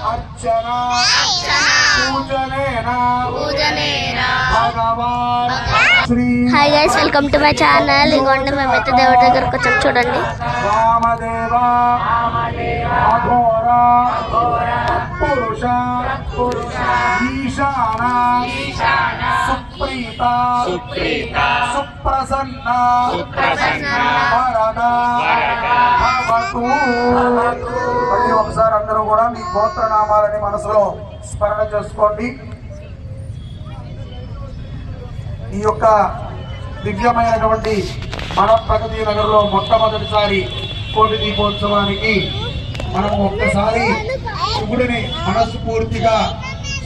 अर्चना पूजनेन भगवान् श्री। Hi guys, welcome to my channel. ఇగోండి మేమైతే దేవుడి దగ్గరకు వచ్చాం చూడండి। వామదేవ అఘోర పురుష ఈశాన సుప్రీత సుప్రసన్న వరద భవతు। మళ్ళీ ఒకసారి అందరూ కూడా మీ గోత్రనామాలని మనసులో స్మరణ చేసుకోండి। ఈ యొక్క దివ్యమైనటువంటి మన ప్రగతి నగర్లో మొట్టమొదటిసారి కోటి దీపోత్సవానికి మనం ఒక్కసారి శివుడిని మనస్ఫూర్తిగా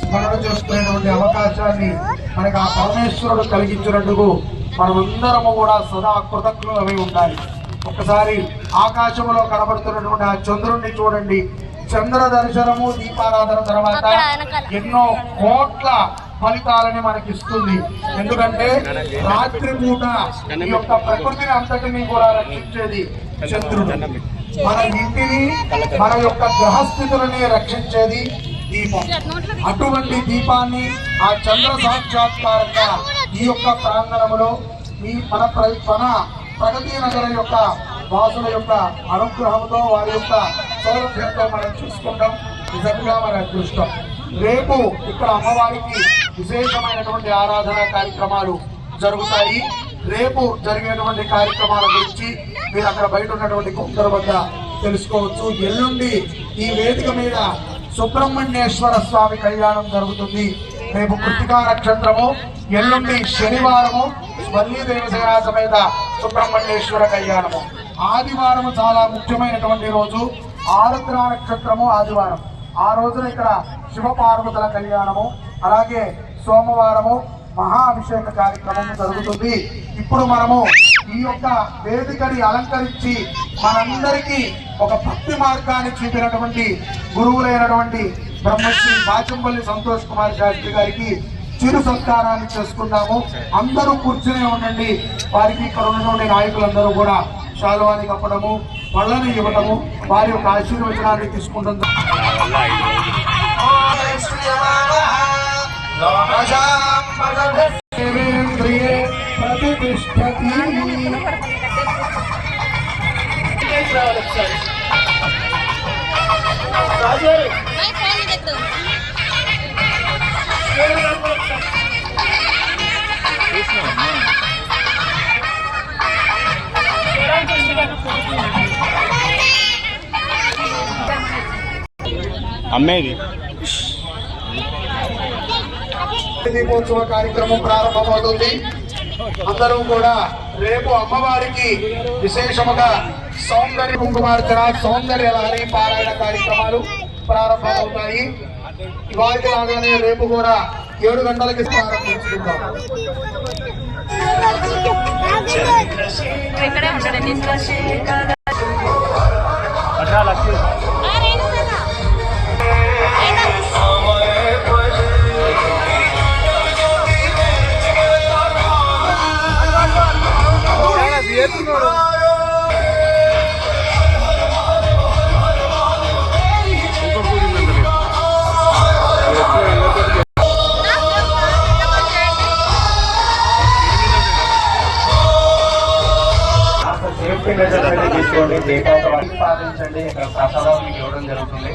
స్మరణ చేసుకునేటువంటి అవకాశాన్ని మనకు ఆ పరమేశ్వరుడు కలిగించినందుకు మనమందరము కూడా సదా కృతజ్ఞులమై ఉండాలి। ఒక్కసారి ఆకాశంలో కనబడుతున్నటువంటి ఆ చంద్రుణ్ణి చూడండి। చంద్ర దర్శనము దీపారాధన తర్వాత ఎన్నో కోట్ల ఫలితాలని మనకిస్తుంది। ఎందుకంటే రాత్రి పూట ఈ యొక్క ప్రకృతిని అంతటినీ కూడా రక్షించేది చంద్రుడు। మన ఇంటిని మన యొక్క గ్రహస్థితులని రక్షించేది దీపం। అటువంటి దీపాన్ని ఆ చంద్ర సాక్షాత్కారంగా ఈ యొక్క ప్రాంగణంలో మన ప్రగతి నగర యొక్క వాసుల యొక్క అనుగ్రహంతో వారి యొక్క సౌలభ్యంతో మనం చూసుకుంటాం। నిజంగా మన అదృష్టం। రేపు ఇక్కడ అమ్మవారికి విశేషమైనటువంటి ఆరాధన కార్యక్రమాలు జరుగుతాయి। రేపు జరిగేటువంటి కార్యక్రమాల గురించి మీరు అక్కడ బయట ఉన్నటువంటి కొందరు వద్ద తెలుసుకోవచ్చు। ఎల్లుండి ఈ వేదిక మీద సుబ్రహ్మణ్యేశ్వర స్వామి కళ్యాణం జరుగుతుంది। రేపు కృతికా నక్షత్రము, ఎల్లుండి శనివారము వల్లీ దేవసేన సమేత సుబ్రహ్మణ్యేశ్వర కళ్యాణము। ఆదివారము చాలా ముఖ్యమైనటువంటి రోజు, ఆరుద్ర నక్షత్రము ఆదివారం। ఆ రోజున ఇక్కడ శివపార్వతుల కళ్యాణము, అలాగే సోమవారము మహాభిషేక కార్యక్రమం జరుగుతుంది। ఇప్పుడు మనము ఈ యొక్క వేదికని అలంకరించి మనందరికీ ఒక భక్తి మార్గాన్ని చూపినటువంటి గురువులైనటువంటి బ్రహ్మశ్రీ బాచంపల్లి సంతోష్ కుమార్ శాస్త్రి గారికి చిరు సత్కారాన్ని చేసుకుందాము। అందరూ కూర్చునే ఉండండి। వారికి ఇక్కడ ఉన్నటువంటి నాయకులందరూ కూడా శాలువాని కప్పడము, పళ్ళని ఇవ్వటము, వారి యొక్క ఆశీర్వచనాన్ని తీసుకుంటుంది। అమ్మేది దీపోత్సవ కార్యక్రమం ప్రారంభమవుతుంది। అందరూ కూడా రేపు అమ్మవారికి విశేషముగా సౌందర్య కుంకుమార్చన, సౌందర్య లహరి పారాయణ కార్యక్రమాలు ప్రారంభమవుతాయి। ఇవాళకి లాగానే రేపు కూడా 7 గంటలకి ప్రారంభించుకుంటాం। తీసుకోండి, పాటించండి। ఇక్కడ ప్రసాదం మీకు ఇవ్వడం జరుగుతుంది।